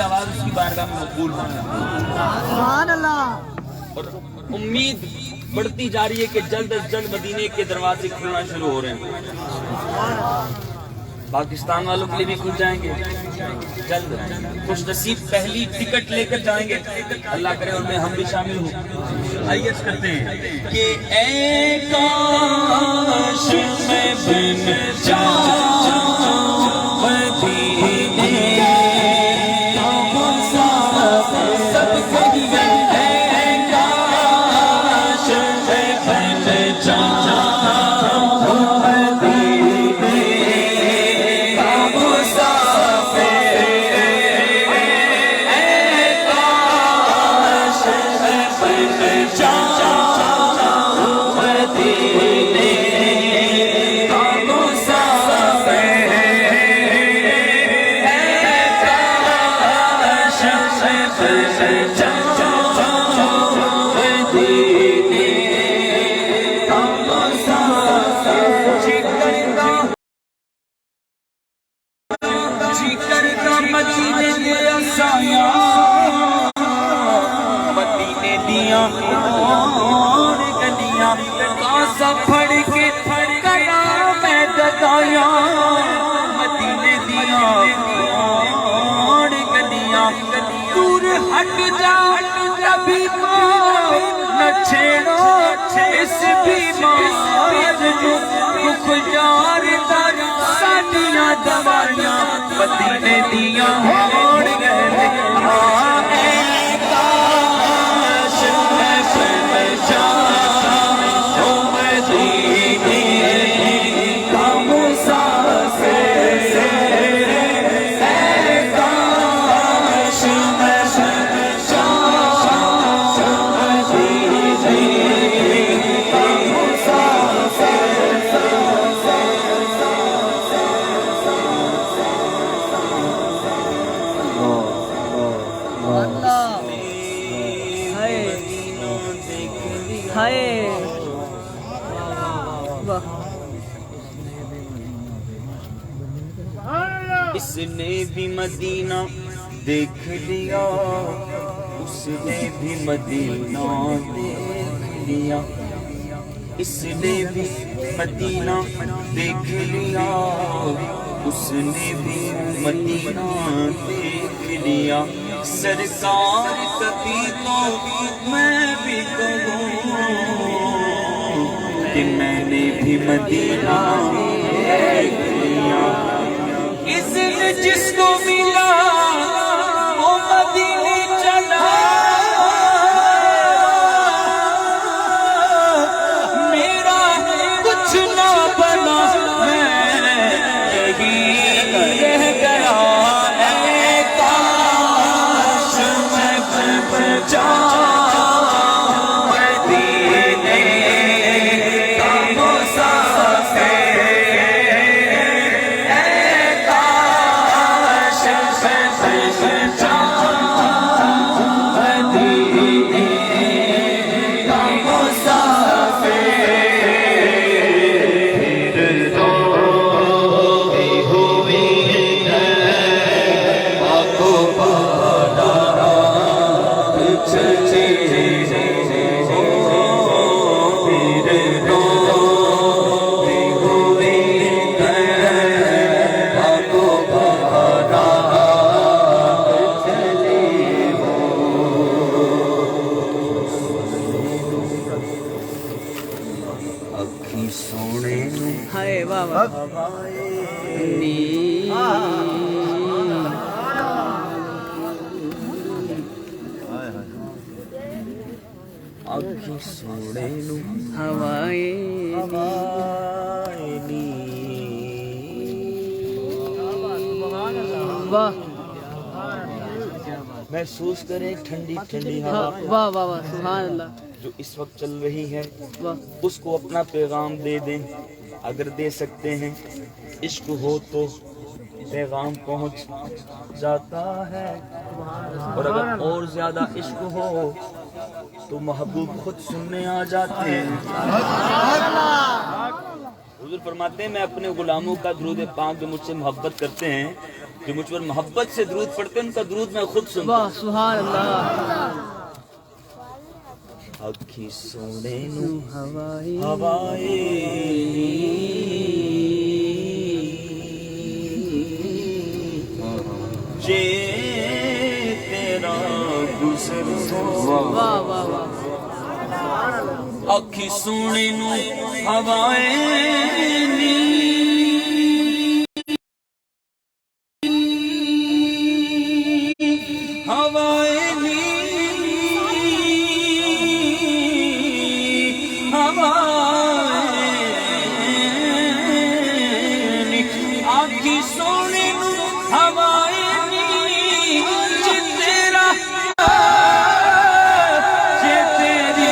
آواز اس کی بارگاہ میں مقبول ہو. سبحان اللہ. اور امید بڑھتی جا رہی ہے کہ جلد از جلد مدینے کے دروازے کھلنا شروع ہو رہے ہیں. پاکستان والوں کے لیے بھی کھل جائیں گے جلد. خوش نصیب پہلی ٹکٹ لے کر جائیں گے, اللہ کرے ان میں ہم بھی شامل ہوں. آئیے کرتے ہیں کہ اے کاش میں بن جاؤں مدینے کا مسافر. سب کہیے اے کاش میں بن جاؤں مدینے کا مسافر. اے کاش میں بن جاؤں مدینے کا مسافر. اے کاش میں بن جاؤں مدینے کا مسافر. جگر کا مدینے دیا سایہ, مدینے دیا اور گلیاں کاسا پھڑ کے گیا میں ددایا. مدینے دیا اور گلیاں دور ہٹ جا کبھی نہ چھیڑو اس بیمار کو. رخ یار در ساڈیاں دوائیاں مدینے دیا اور گلیاں. اے کاش میں بن جاؤں مدینے کا مسافر. اے کاش میں بن جاؤں مدینے کا مسافر. ہائے واہ. اس نے بھی مدینہ دیکھ لیا, اس نے بھی مدینہ دیکھ لیا. اس نے بھی مدینہ دیکھ لیا, اس نے بھی مدینہ دیکھ لیا. سرکار کبھی تو میں بھی کہوں کہ میں نے بھی مدینہ دیکھ لیا. اذن جس کو ملا وہ مدینے چلا, میرا کچھ نہ بنا میں یہی رہ گیا. اے کاش میں بن جاؤں مدینے کا مسافر. اے کاش میں بن جاؤں مدینے کا مسافر. پھر تو بھی ہوئی ہے آنکھوں پارا چلے ہو. پھر تو بھی ہوئی ہے آنکھوں پارا چلے ہو. اکھی سونے ہائے واہ واہ. اکھی سونے ہوائے واہ محسوس کریں ٹھنڈی ٹھنڈی ہوا واہ واہ واہ. سبحان اللہ. جو اس وقت چل رہی ہے, واہ اس کو اپنا پیغام دے دیں اگر دے سکتے ہیں. عشق ہو تو پیغام پہنچ جاتا ہے, اور اگر اور زیادہ عشق ہو تو محبوب خود سننے آ جاتے ہیں. حضور فرماتے ہیں میں اپنے غلاموں کا درود پاک جو مجھ سے محبت کرتے ہیں جو مجھ پر محبت سے درود پڑھتے ہیں ان کا درود میں خود سنتا واہ ہوں. سبحان اللہ اکھی سونے نو ہوائی ہوائے جے تیرا گزر واہ واہ واہ اکھی سونے نو ہوائے نی ہوائے نی ہوائے نی اکھی سونے نو ہوائے نی جے تیرا جے تیری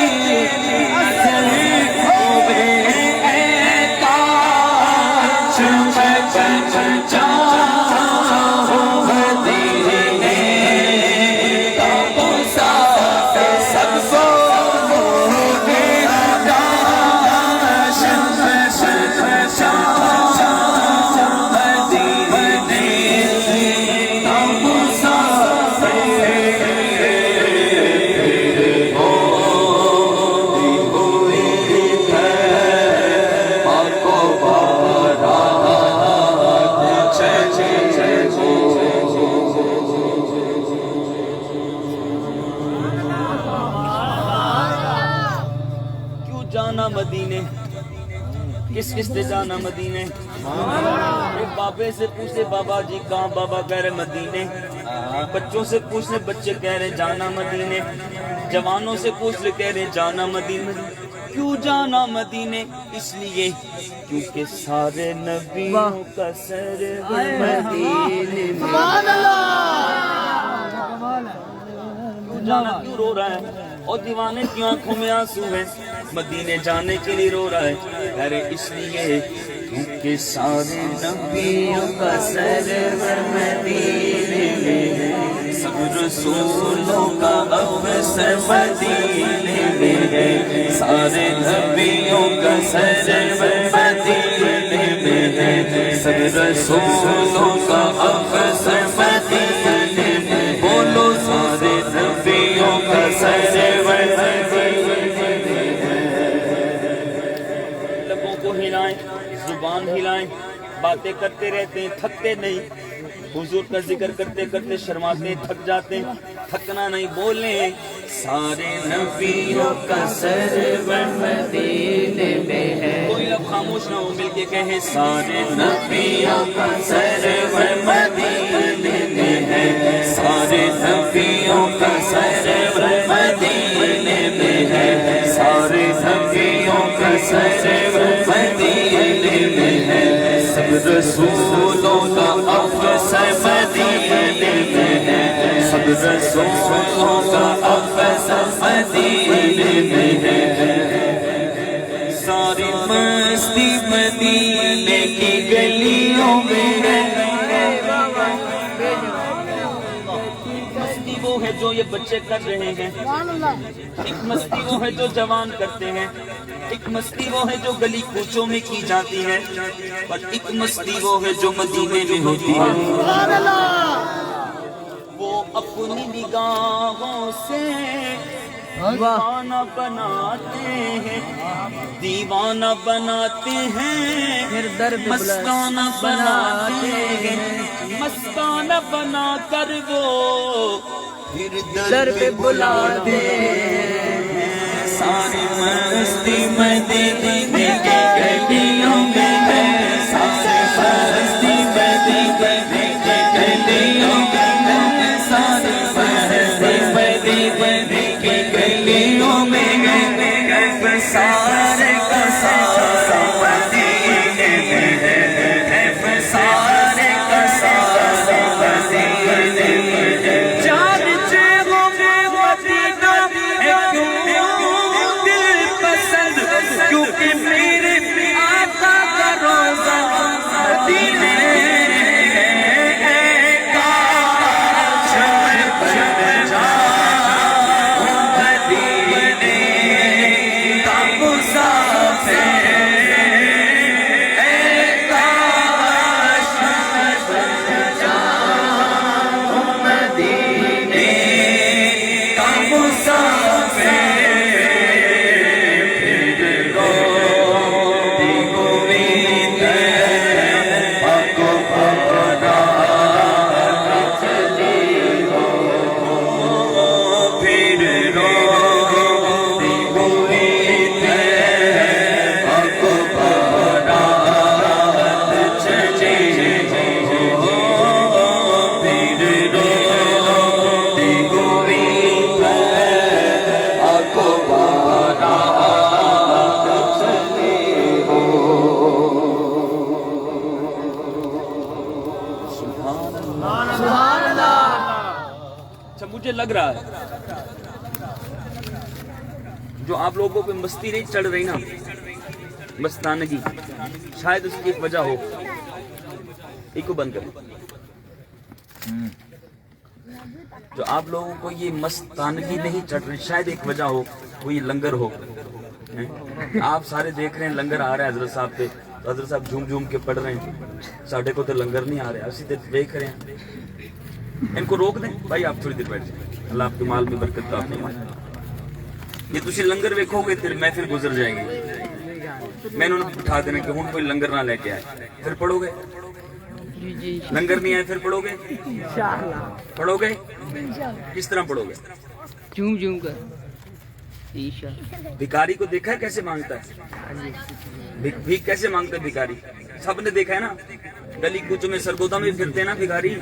جانا مدینے کس کس نے جانا مدینے ایک بابے سے پوچھتے بابا جی کہاں بابا کہہ رہے مدینے بچوں سے پوچھنے بچے کہہ رہے جانا مدینے جوانوں سے پوچھ لے کہہ رہے جانا مدینے کیوں جانا مدینے اس لیے کیونکہ سارے نبیوں کا سر مدینے جانا کیوں رو رہا ہے اور دیوانے کی آنکھوں میں آنسو ہے مدینے جانے کے لیے رو رہا ہے ارے اس لیے کیونکہ سارے نبیوں کا سرور مدینے میں ہے سب رسولوں کا افسر مدینے میں ہے سارے نبیوں کا سرور مدینے میں ہے سب رسولوں کا افسر مدینے میں بولو سارے نبیوں کا سرور لبوں کو ہلائیں زبان ہلائیں باتیں کرتے رہتے ہیں تھکتے نہیں حضور کا ذکر کرتے کرتے شرماتے تھک جاتے ہیں تھکنا نہیں بولیں سارے نبیوں کا سرور مدینے میں ہے کوئی اب خاموش نہ ہو مل کے کہیں سارے نبیوں کا سرور مدینے میں ہے سارے نبیوں کا سرور مدینے میں ہے سارے نبیوں کا سرور مدینے میں ہے سب رسولوں کا افسر مدینے میں ہے سب رسولوں کا افسر مدینے میں ہے ساری مستی مدینے کی گلیوں میں ہے مستی وہ ہے جو یہ بچے کر رہے ہیں ایک مستی وہ ہے جو جوان کرتے ہیں ایک مستی وہ ہے جو گلی کوچوں میں کی جاتی ہے اور ایک مستی وہ ہے جو مدینے میں ہوتی ہے وہ اپنی نگاہوں سے دیوانہ بناتے ہیں دیوانہ بناتے ہیں مستانہ بناتے ہیں مستانہ بنا کر وہ پھر در پہ بلاتے ہیں ساری مستی مدینے کی گلیوں میں ہے ساری مستی مدینے کی گلیوں میں ہے ساری مستی مدینے کی گلیوں میں ہے سارے کا سارا مدینے میں ہے سارے کا سارا مدینے میں ہے چار چہروں میں مدینہ ہے کیونکہ میرے مجھے لگ رہا ہے جو آپ لوگوں پہ مستی نہیں چڑھ رہی نا، مستانگی، شاید اس کی ایک وجہ ہو. ایک کو بند کریں. جو آپ لوگوں کو یہ مستانگی نہیں چڑھ رہی، شاید ایک وجہ ہو، وہ یہ لنگر ہو. آپ سارے دیکھ رہے ہیں لنگر آ رہا ہے حضرت صاحب پہ، تو حضرت صاحب جھوم جھوم کے پڑھ رہے ہیں. ساڑھے کو تو لنگر نہیں آ رہا، اسی طرح دیکھ رہے ہیں. ان کو روک دیں بھائی، آپ تھوڑی دیر بیٹھ جائیں، اللہ آپ کے مال میں برکت عطا فرمائے. یہ تسی لنگر ویکھو گے پھر محفل گزر جائے گی. میں انہوں نے بٹھا دینا کہ ہوں کوئی لنگر نہ لے کے آئے. پھر پڑھو گے لنگر نہیں آئے، پھر پڑھو گے پڑھو گے کس طرح پڑھو گے؟ جھوم جھوم کر. بھکاری کو دیکھا ہے کیسے مانگتا ہے؟ بھیک کیسے مانگتا ہے بھکاری؟ سب نے دیکھا ہے نا، گلی کوچوں میں سرگودا میں پھرتے ہیں نا بھکاری.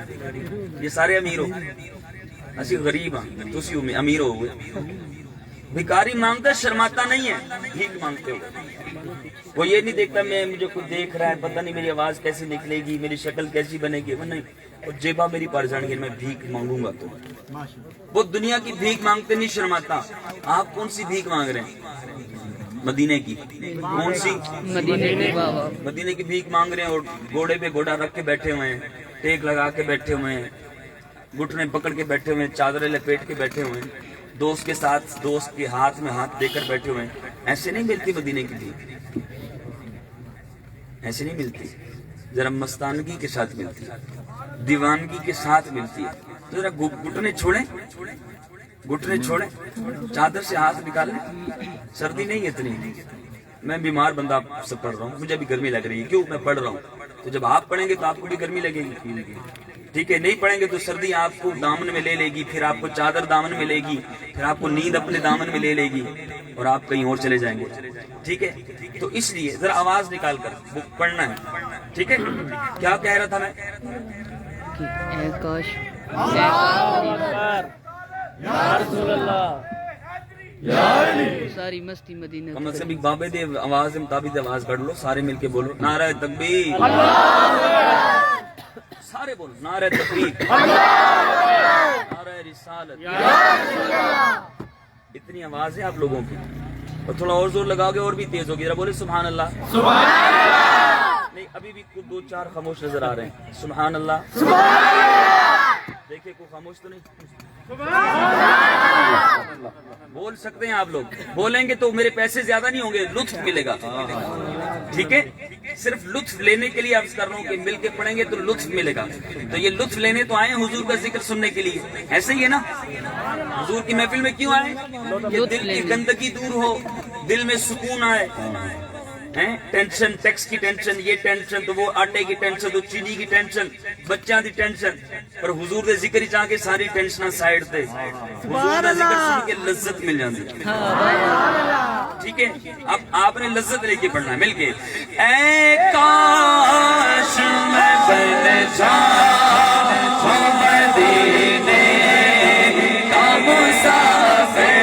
یہ سارے امیر ہو، اسی غریب ہاں، تو اسی امیر ہو گئے. بھکاری مانگتا ہے، شرماتا نہیں ہے، بھیک مانگتے ہو. وہ یہ نہیں دیکھتا میں مجھے کوئی دیکھ رہا ہے، پتہ نہیں میری آواز کیسی نکلے گی، میری شکل کیسی بنے گی. وہ نہیں، وہ جیبا میری پڑ جائیں گے، میں بھیک مانگوں گا. تو وہ دنیا کی بھیک مانگتے نہیں شرماتا. آپ کون سی بھیک مانگ رہے ہیں؟ مدینے کی. کون سی؟ مدینے کی. بابا مدینے کی بھیک مانگ رہے ہیں، اور گھوڑے پہ گھوڑا رکھ کے بیٹھے ہوئے ہیں، ٹیک لگا کے بیٹھے ہوئے ہیں، گھٹنے پکڑ کے بیٹھے ہوئے ہیں، چادریں لپیٹ کے بیٹھے ہوئے ہیں، دوست کے ساتھ دوست کے ہاتھ میں ہاتھ دے کر بیٹھے ہوئے ہیں. ایسے نہیں ملتی مدینے کی بھیک، ایسے نہیں ملتی. ذرا مستانگی کے ساتھ ملتی ہے، دیوانگی کے ساتھ ملتی ہے. تو ذرا گھٹنے چھوڑیں، گھٹنے چھوڑیں، چادر سے ہاتھ نکال لیں. سردی نہیں اتنی، میں بیمار بندہ سے پڑھ رہا ہوں، مجھے بھی گرمی لگ رہی ہے. کیوں؟ میں پڑھ رہا ہوں. تو جب آپ پڑھیں گے تو آپ کو بھی گرمی لگے گی. ٹھیک ہے، نہیں پڑھیں گے تو سردی آپ کو دامن میں لے لے گی، پھر آپ کو چادر دامن میں لے گی، پھر آپ کو نیند اپنے دامن میں لے لے گی، اور آپ کہیں اور چلے جائیں گے. ٹھیک ہے، تو اس لیے ذرا آواز نکال کر پڑھنا ہے. ٹھیک ہے، کیا کہہ رہا تھا میں؟ اے کاش ساری مستی مدینہ. کم از کم ایک بابے دے آواز دے مطابق آواز پڑھ لو. سارے مل کے بولو نعرہ تکبیر. سارے بولو نعرہ تکبیر، نعرہ رسالت. اتنی آواز ہے آپ لوگوں کی، اور تھوڑا اور زور لگاؤ گے اور بھی تیز ہوگی. ذرا بولے سبحان اللہ. نہیں، ابھی بھی کچھ دو چار خاموش نظر آ رہے ہیں. سبحان اللہ. دیکھیں کوئی خاموش تو نہیں. بول سکتے ہیں آپ لوگ، بولیں گے تو میرے پیسے زیادہ نہیں ہوں گے، لطف ملے گا. ٹھیک ہے، صرف لطف لینے کے لیے عرض کر رہا ہوں کہ مل کے پڑھیں گے تو لطف ملے گا. تو یہ لطف لینے تو آئے حضور کا ذکر سننے کے لیے، ایسے ہی ہے نا. حضور کی محفل میں کیوں آئے؟ کہ دل کی گندگی دور ہو، دل میں سکون آئے. ٹینشن، ٹیکس کی ٹینشن، یہ ٹینشن، تو وہ آٹے کی ٹینشن، تو چینی کی ٹینشن، بچوں کی ٹینشن. پر حضور دے ذکر چاہ کے ساری ٹینشن سائڈ تے، حضور دا ذکر سن کے لذت مل جاتی. ٹھیک ہے، اب آپ نے لذت لے کے پڑھنا ہے مل کے. اے کاش میں بن جاؤں مدینے کا مسافر.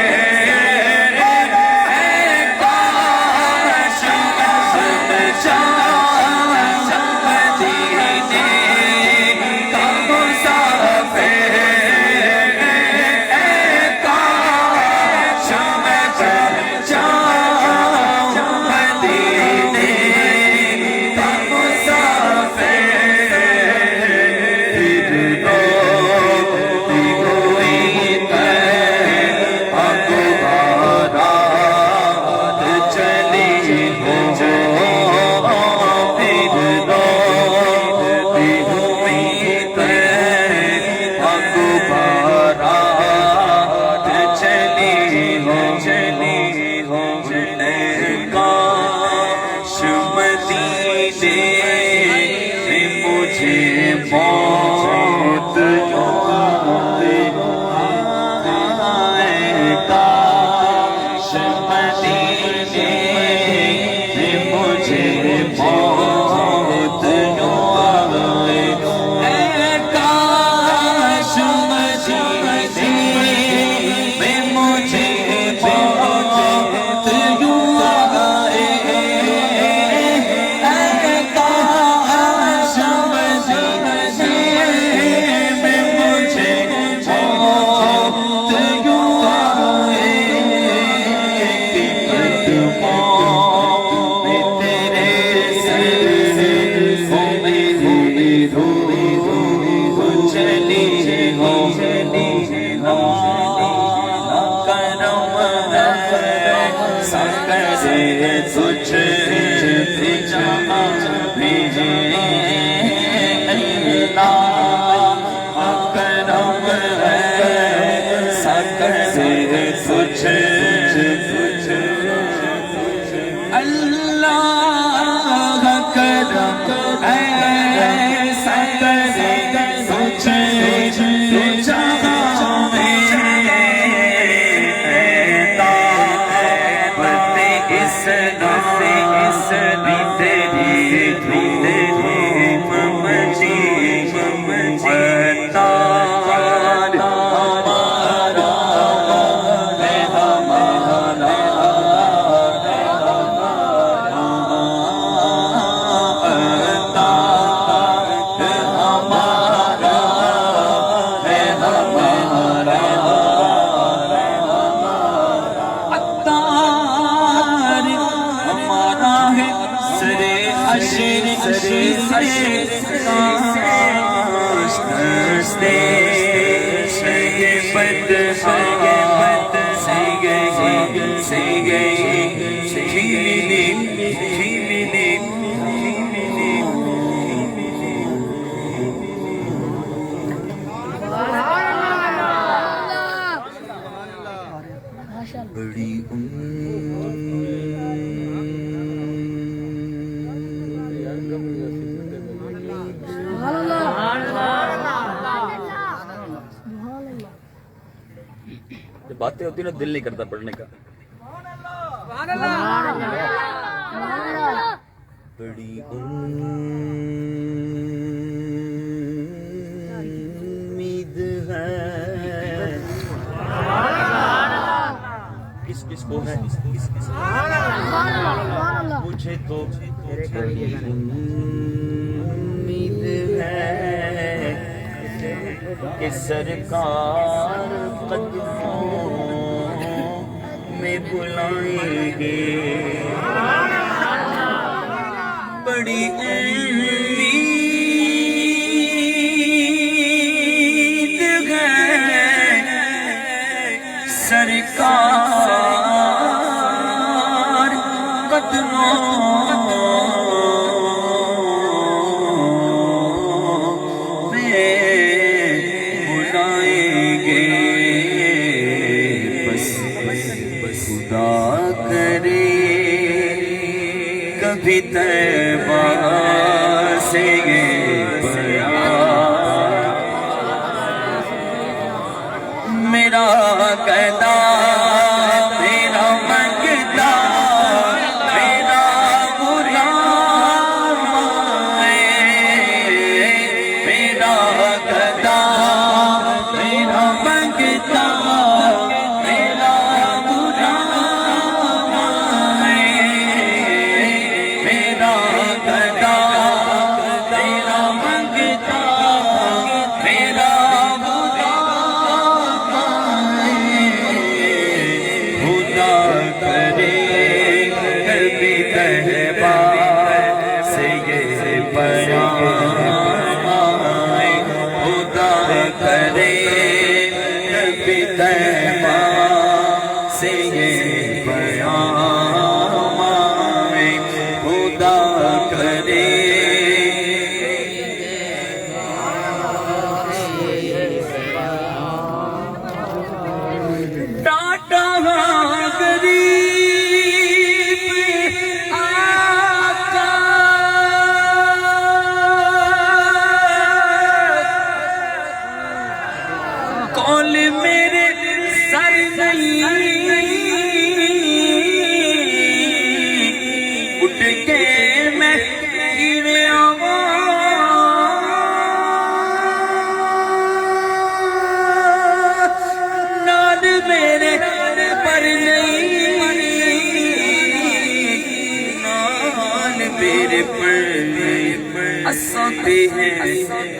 بڑی جب باتیں ہوتی نا دل نہیں کرتا پڑھنے کا. بڑی امید ہے کس کس کو ہے مجھے تو بڑی امید ہے کہ سرکار قدموں میں بلائیں گے. بڑی امید ہے سرکار قدموں میں بلائیں گے. بس خدا کرے کبھی طیبہ سے یہ بیان میرا قیدا میرا منگتا میرا غلام ہے. میرا قیدا میرا منگتا میرا غلام ہے. میرا قیدا میرا منگتا میرا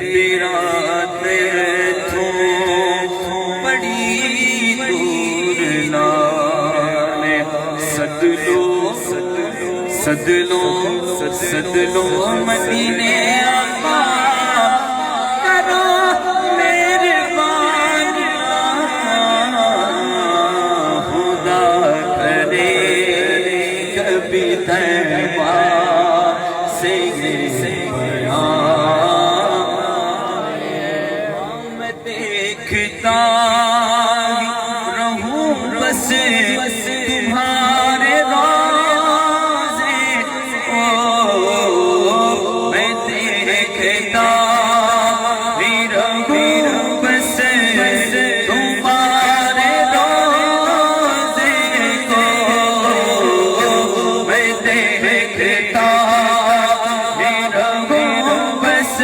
تیرا تو بڑی دور لانے سدلو مدینے آقا کرو میرے بان خدا کرے کبھی طیبہ سے دیکھتا رہوں بس تمہارے روزے میں دیکھتا رہوں بس تمہارے روزے میں دیکھتا رہوں بس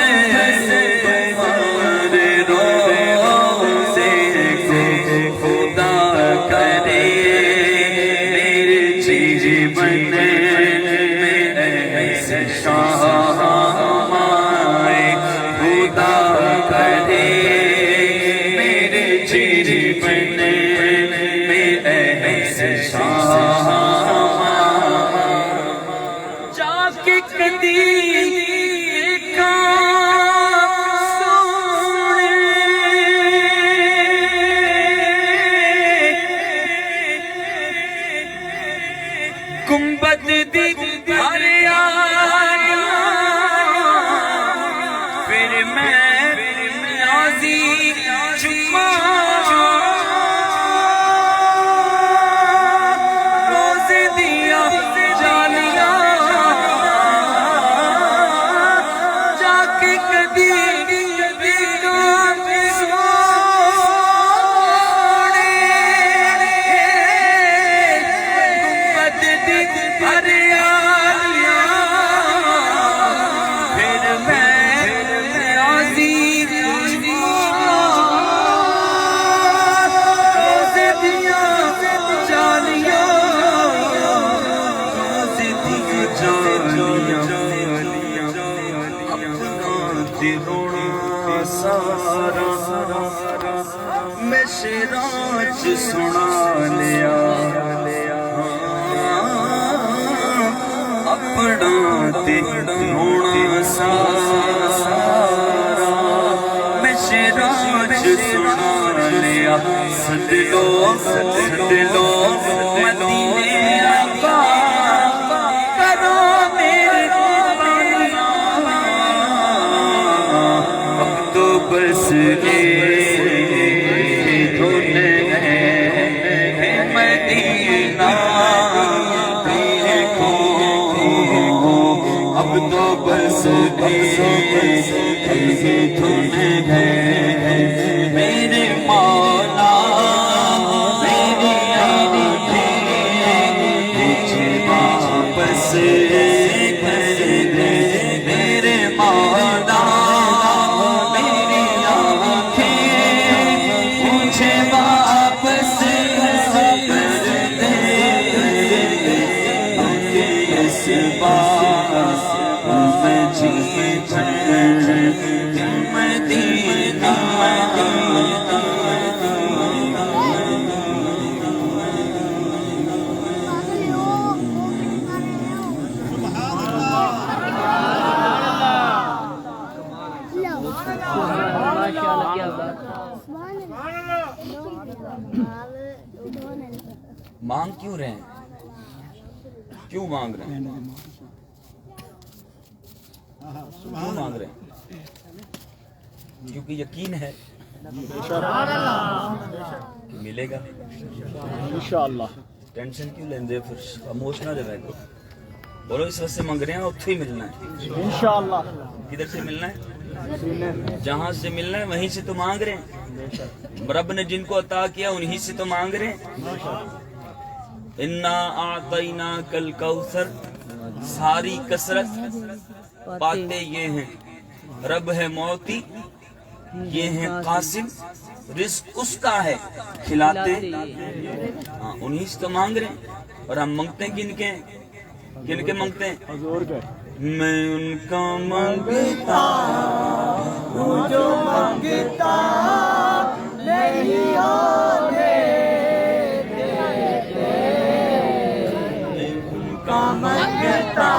جا کے کدی دی ہریالیاں پھر میں نیازی چما روزے دیا جالیاں جا کے کدی میں شراج سنا لیا اپنا تے رونا سارا میں شراج سنا لیا سد لو مدینے آقا کرو میرے اب تو بس میرے مولا میری آنکھیں مجھے واپس کر دے میرے مولا میری آنکھیں مجھے واپس کر دے اس بات میں جی مانگ کیوں رہے ہیں کیوں مانگ رہے ہیں کیوں مانگ رہے ہیں کیونکہ یقین ہے کہ ملے گا انشاءاللہ ٹینشن کیوں لیندے پھر خاموش نہ رہے گا بولو اس وقت سے مانگ رہے ہیں اتھے ہی ملنا ہے انشاءاللہ کدھر سے ملنا ہے جہاں سے ملنا ہے وہیں سے تو مانگ رہے ہیں رب نے جن کو عطا کیا انہی سے تو مانگ رہے ہیں انا اعطیناک الکوثر ساری کثرت پاتے یہ ہیں رب ہے موتی یہ ہیں قاسم رزق اس کا ہے کھلاتے ہاں انہی سے تو مانگ رہے ہیں اور ہم مانگتے ہیں کن کے مانگتے ہیں میں ان کا مانگتا ہوں جو مانگتا نہیں ہونے دیتے میں ان کا مانگتا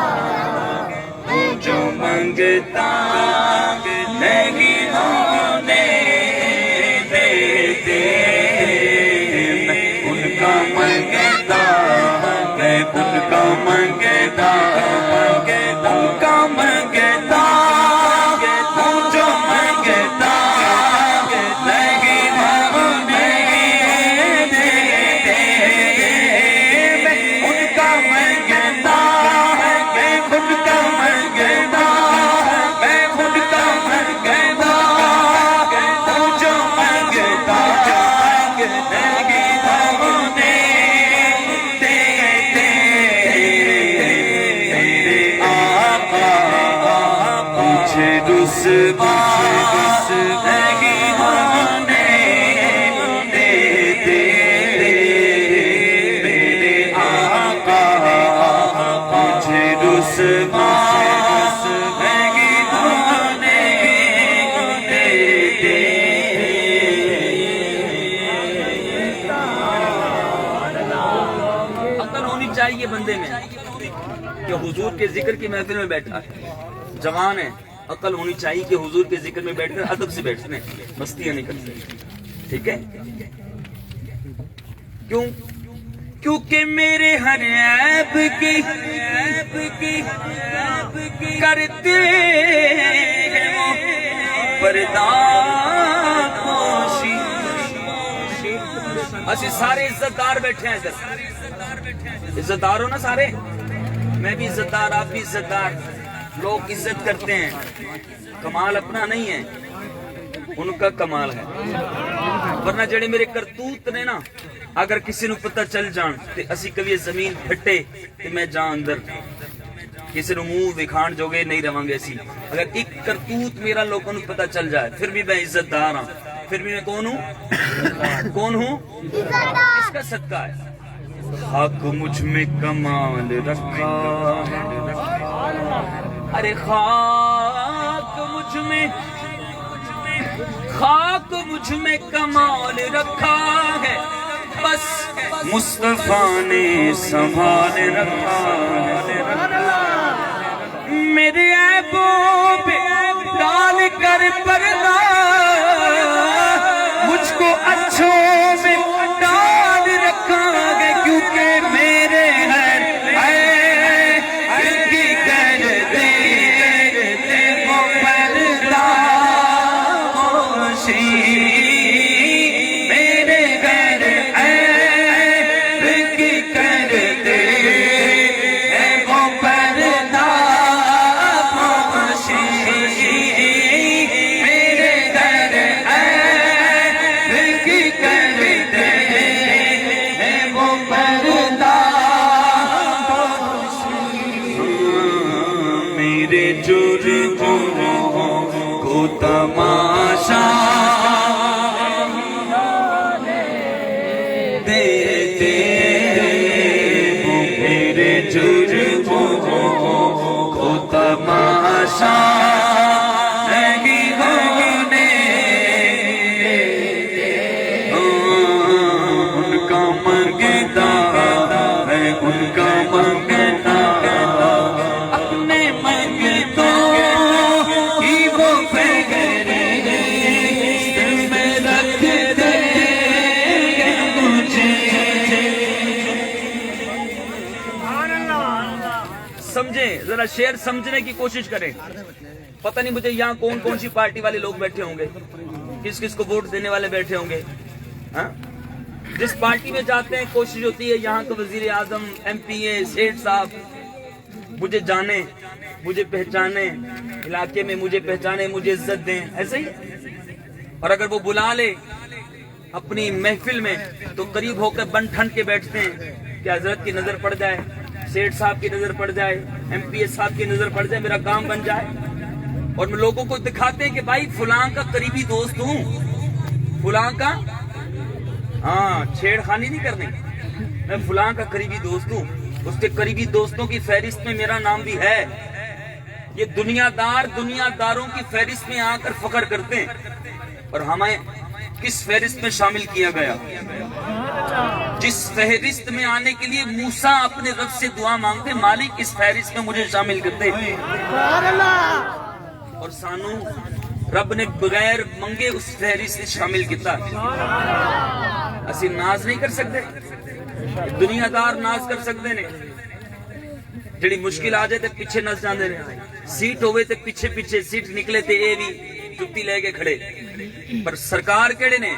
ہوں جو مانگتا نہیں ہونے دیتے میں ان کا مانگتا میں ان کا مانگتا چاہیے بندے میں کہ حضور کے ذکر کی محفل میں بیٹھا ہے جوان ہے عقل ہونی چاہیے کہ حضور کے ذکر میں بیٹھ کر ادب سے بیٹھنے مستیاں نہیں کرتے ٹھیک ہے کیوں کیونکہ میرے ہر عیب کی کرتے ہیں وہ پردہ پوشی. اسی سارے عزت دار بیٹھے ہیں ادھر. عزت دار ہو نا سارے؟ میں بھی عزت دار، آپ بھی عزت دار. لوگ عزت کرتے ہیں، کمال اپنا نہیں ہے، ان کا کمال ہے. ورنہ جڑے میرے کرتوت نے نا، اگر کسی نو پتہ چل جان تے اسی کبھی زمین پھٹے تے میں جان اندر کسی نو منہ دکھان جوگے نہیں رہاں گے. اسی اگر ایک کرتوت میرا لوگوں نو پتہ چل جائے پھر بھی میں عزت دار ہوں. پھر بھی میں کون ہوں؟ کون ہوں؟ اس کا صدقہ ہے. خاک مجھ میں کمال رکھا ہے، ارے خاک مجھ میں کمال رکھا ہے، بس مصطفیٰ نے سنبھال رکھا ہے. میرے عیبوں پہ ڈال کر پردہ مجھ کو اچھوں میں ڈال رکھا ہے، کیونکہ میرے ہر عیب کی کرتے وہ پردہ پوشی. میرے گھر عیب کی کرتے وہ پردہ پوشی. میرے گھر عیب کی کرتے وہ پردہ پوشی. میرے جرموں کو تماشا دیتے وہ میرے جرموں کو تماشا نہیں ہونے ان کا منگتا ہے، ان کا منگتا اپنے منگتوں کی وہ فکر میں رکھتے ہیں مجھے. سمجھیں ذرا، شعر سمجھنے کی کوشش کریں. پتہ نہیں مجھے یہاں کون کون سی پارٹی والے لوگ بیٹھے ہوں گے، کس کس کو ووٹ دینے والے بیٹھے ہوں گے. ہاں، جس پارٹی میں جاتے ہیں کوشش ہوتی ہے یہاں کا وزیر اعظم، ایم پی اے، سیٹ صاحب مجھے جانے، مجھے پہچانے، علاقے میں مجھے پہچانے، مجھے عزت دیں. ایسے ہی. اور اگر وہ بلا لے اپنی محفل میں تو قریب ہو کر بن ٹھن کے بیٹھتے ہیں کہ حضرت کی نظر پڑ جائے، سیٹ صاحب کی نظر پڑ جائے، ایم پی اے صاحب کی نظر پڑ جائے، میرا کام بن جائے. اور لوگوں کو دکھاتے ہیں کہ بھائی فلاں کا قریبی دوست ہوں، فلاں کا، ہاں چھیڑ خانی نہیں کرنی، میں فلاں کا قریبی دوست ہوں. اس کے قریبی دوستوں کی فہرست میں میرا نام بھی ہے. یہ دنیا داروں کی فہرست میں آ کر فخر کرتے ہیں. اور ہمیں کس فہرست میں شامل کیا گیا؟ جس فہرست میں آنے کے لیے موسیٰ اپنے رب سے دعا مانگتے، مالک اس فہرست میں مجھے شامل کرتے. اور سانو رب نے بغیر منگے اس فہرست سے شامل کیتا. اسی ناز نہیں کر سکتے، دنیا دار ناز کر سکتے نے. جڑی مشکل آ جائے تے پیچھے نس جاندے نے، سیٹ ہوئے تے پیچھے پیچھے سیٹ نکلے تے اے بھی جُتی لے کے کھڑے. پر سرکار کیڑے نے؟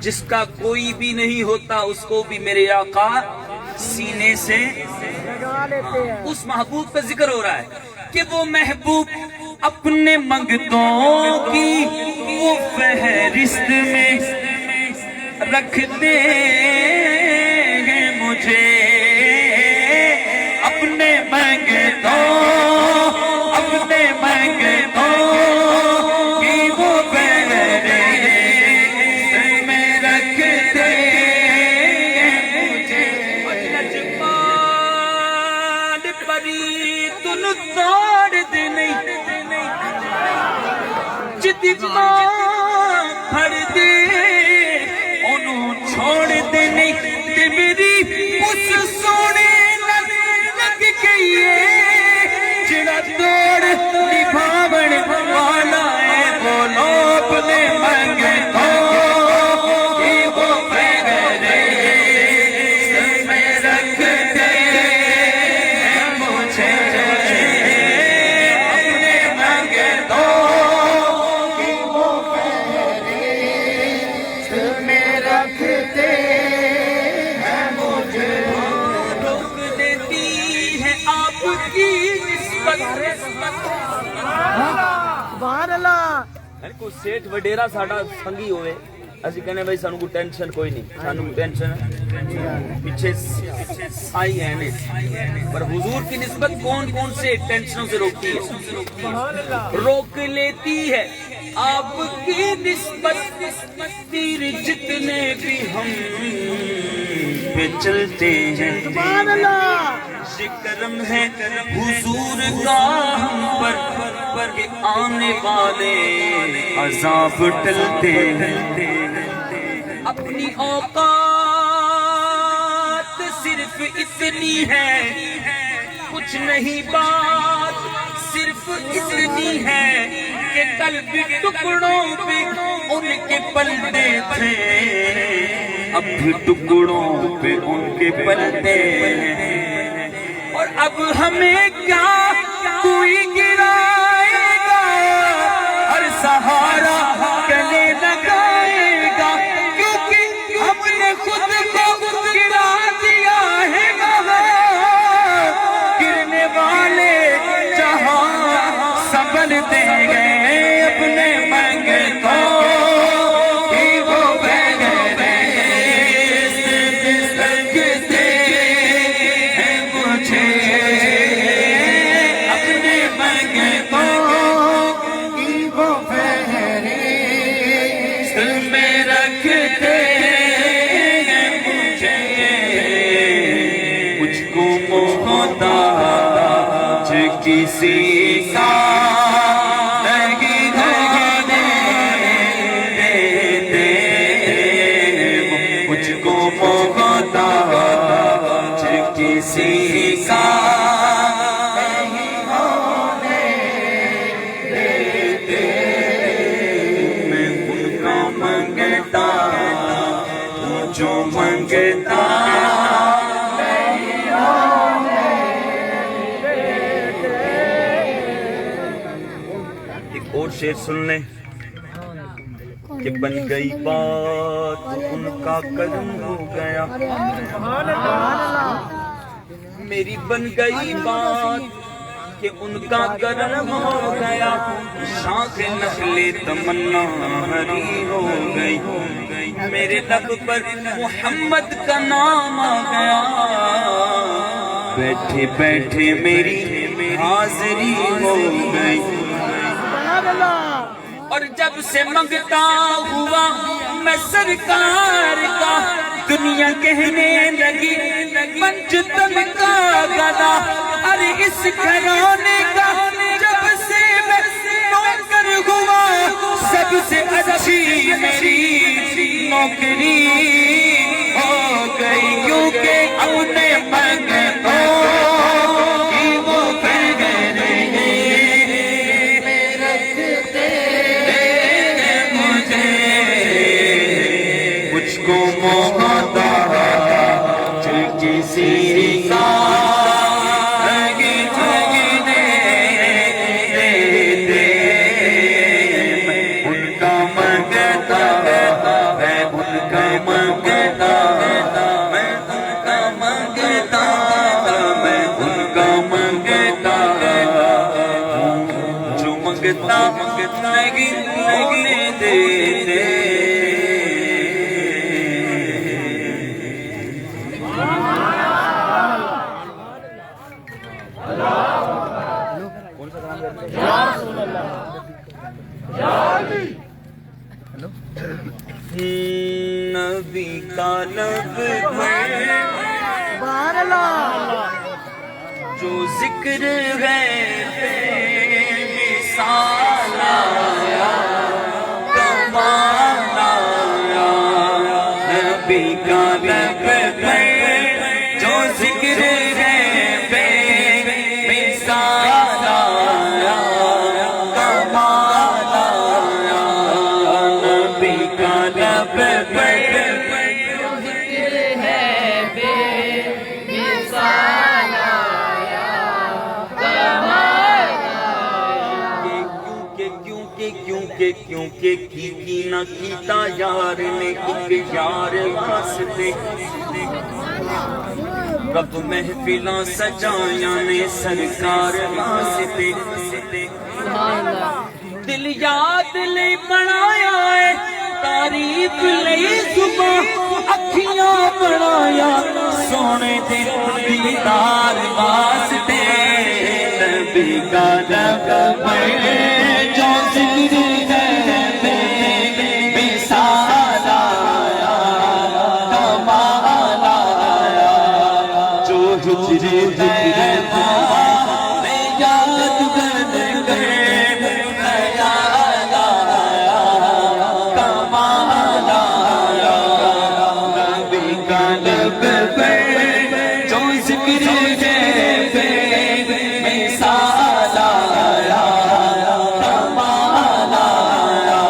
جس کا کوئی بھی نہیں ہوتا اس کو بھی میرے آقا سینے سے. اس محبوب کا ذکر ہو رہا ہے کہ وہ محبوب اپنے منگتوں کی وہ فہرست میں رکھتے ہیں مجھے. اپنے منگتوں کی وہ فہرست میں رکھتے ہیں مجھے. نجمان پری تن توڑ دے نہیں، جدی ماں پھڑ دے انہوں چھوڑ دے نہیں. تے میری اس سونے لگ گئی ہے سبحان اللہ کوئی سیٹھ وڈیرا ساڈا سنگی ہوئے اسی کہنے بھائی سانو کوئی ٹینشن کوئی نہیں سانو ٹینشن پیچھے سائی ہے نے پر حضور کی نسبت کون کون سے ٹینشنوں سے روکتی ہے روک لیتی ہے آپ کی نسبت تیر جتنے بھی ہم پہ چلتے ہیں سبحان اللہ کرم ہے حضور کا ہم پر کہ آنے والے عذاب ٹلتے ہیں اپنی اوقات صرف اتنی ہے کچھ نہیں بات صرف اتنی ہے کہ قلب ٹکڑوں پہ ان کے پلتے تھے اب بھی ٹکڑوں پہ ان کے پلتے ہیں اور اب ہمیں کیا کوئی گرائے گا اور سہارا گلے لگائے گا کیونکہ ہم نے خود کو گرا دیا ہے وہاں گرنے والے جہاں سنبھل دیں گے اپنے منگے کو کسی کا نہیں دیتے مجھ کو محتاج کسی کا نہیں ہونے دیتے میں ان کا منگتا جو منگتا اور شعر سن لیں کہ بن گئی بات ان کا کرم ہو گیا میری بن گئی بات کہ ان کا کرم ہو گیا شاخ نخل تمنا ہری ہو گئی میرے لب پر محمد کا نام آ گیا بیٹھے بیٹھے میری حاضری ہو گئی اور جب سے منگتا ہوا میں سرکار کا دنیا کہنے لگی پنجتن کا گدا ارے اس گھرانے کا جب سے میں نوکر ہوا سب سے اچھی میری نوکری ہو گئی کیونکہ اپنے منگتوں نبی کا لب جو ذکر ہے بے مثال آیا کمال آیا نبی کا لب جو ذکر ہے بے مثال آیا کمال آیا نبی کا لب کیونکہ کی نہ کیتا یار نے ایک یار واسطے رب محفلاں سجایاں نے سرکار واسطے سبحان اللہ دل یاد لئی بنایا ہے تعریف لئی زباں اکھیاں بنایا سونے دے دیدار واسطے نبی کا لب پہ جو ذکر ہے بے مثال آیا کمال آیا جو ہجر ہے میں یاد کر گئے خیال آیا کمال آیا نبی کا لب پہ جو ذکر ہے بے مثال آیا کمال آیا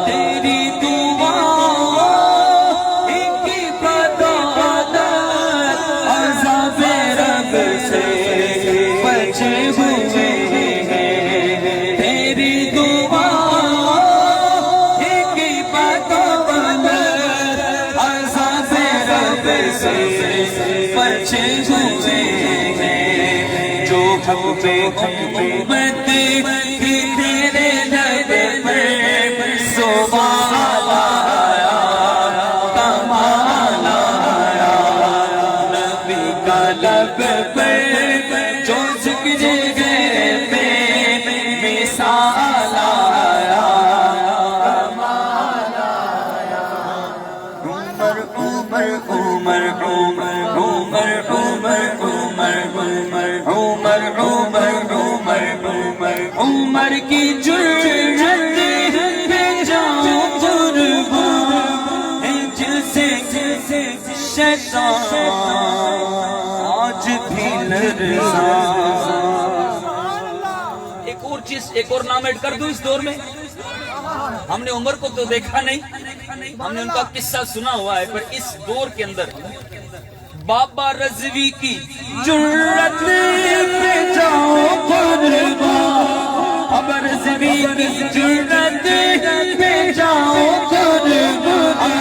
تیری دعا ایک عبادت عذاب رب سے بچے ہوئے ہیں تیری دعا ایک عبادت عذاب رب سے بچے ہوئے ہیں جو حق پہ امت کی تیرے لب پہ سبحان آیا کمال آیا نبی کا لب پہ جو ذکر ہے بے مثال آیا کمال آیا عمر عمر عمر عمر عمر عمر عمر عمر عمر عمر عمر عمر کی جرت پہ جاؤں قربان ہے جل سے شیطان آج بھی لرزاں ایک اور نام ایڈ کر دوں اس دور میں ہم نے عمر کو تو دیکھا نہیں ہم نے ان کا قصہ سنا ہوا ہے پر اس دور کے اندر بابا رضوی کی جرت پہ جاؤں قربان بابا رضوی کی جرت پہ جاؤں قربان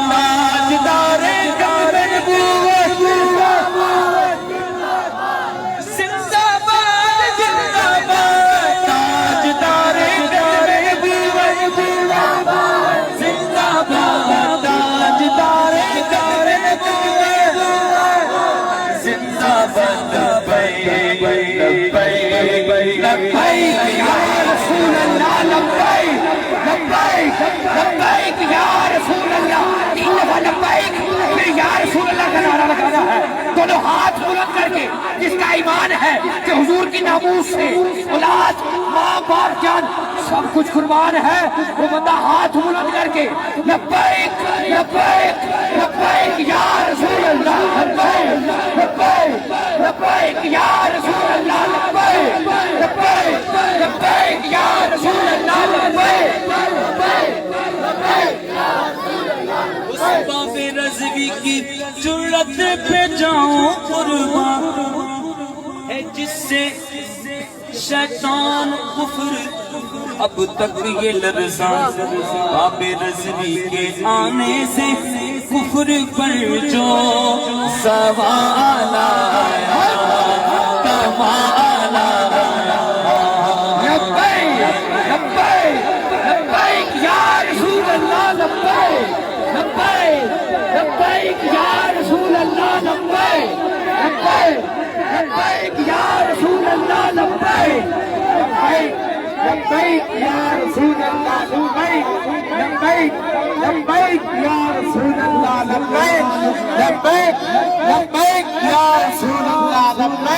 تاجدار کعبہ نبوت زندہ باد زندہ باد تاجدار کعبہ نبوت زندہ باد تاجدار کعبہ نبوت زندہ باد لبیک لبیک لبیک یا رسول اللہ لبیک لبیک لبیک یا رسول اللہ تین دفعہ لبیک پھر یا رسول اللہ کا نعرہ لگانا ہے دونوں ہاتھ بلند کر کے جس کا ایمان ہے کہ حضور کی ناموس سے اولاد ماں باپ جان سب کچھ قربان ہے وہ بندہ ہاتھ بلند کر کے لبیک لبیک لبیک یا رسول اللہ لبیک لبیک لبیک یا رسول اللہ لبیک لبیک لبیک یا رسول اللہ لبیک لبیک لبیک یا رسول اللہ اس باب رضوی کی جرت پہ جاؤں قربان ہے جس سے شیطان کفر اب تک یہ لرزاں باب رضوی کے آنے سے کفر پر جو سوال آیا کمال آیا لبیک لبیک لبیک یا رسول اللہ لبیک لبیک لبیک یا رسول اللہ لبیک لبیک لبیک یا رسول اللہ لبیک لبیک یا رسول اللہ لبیک لبیک لبیک یا رسول اللہ لبیک لبیک لبیک یا رسول اللہ لبیک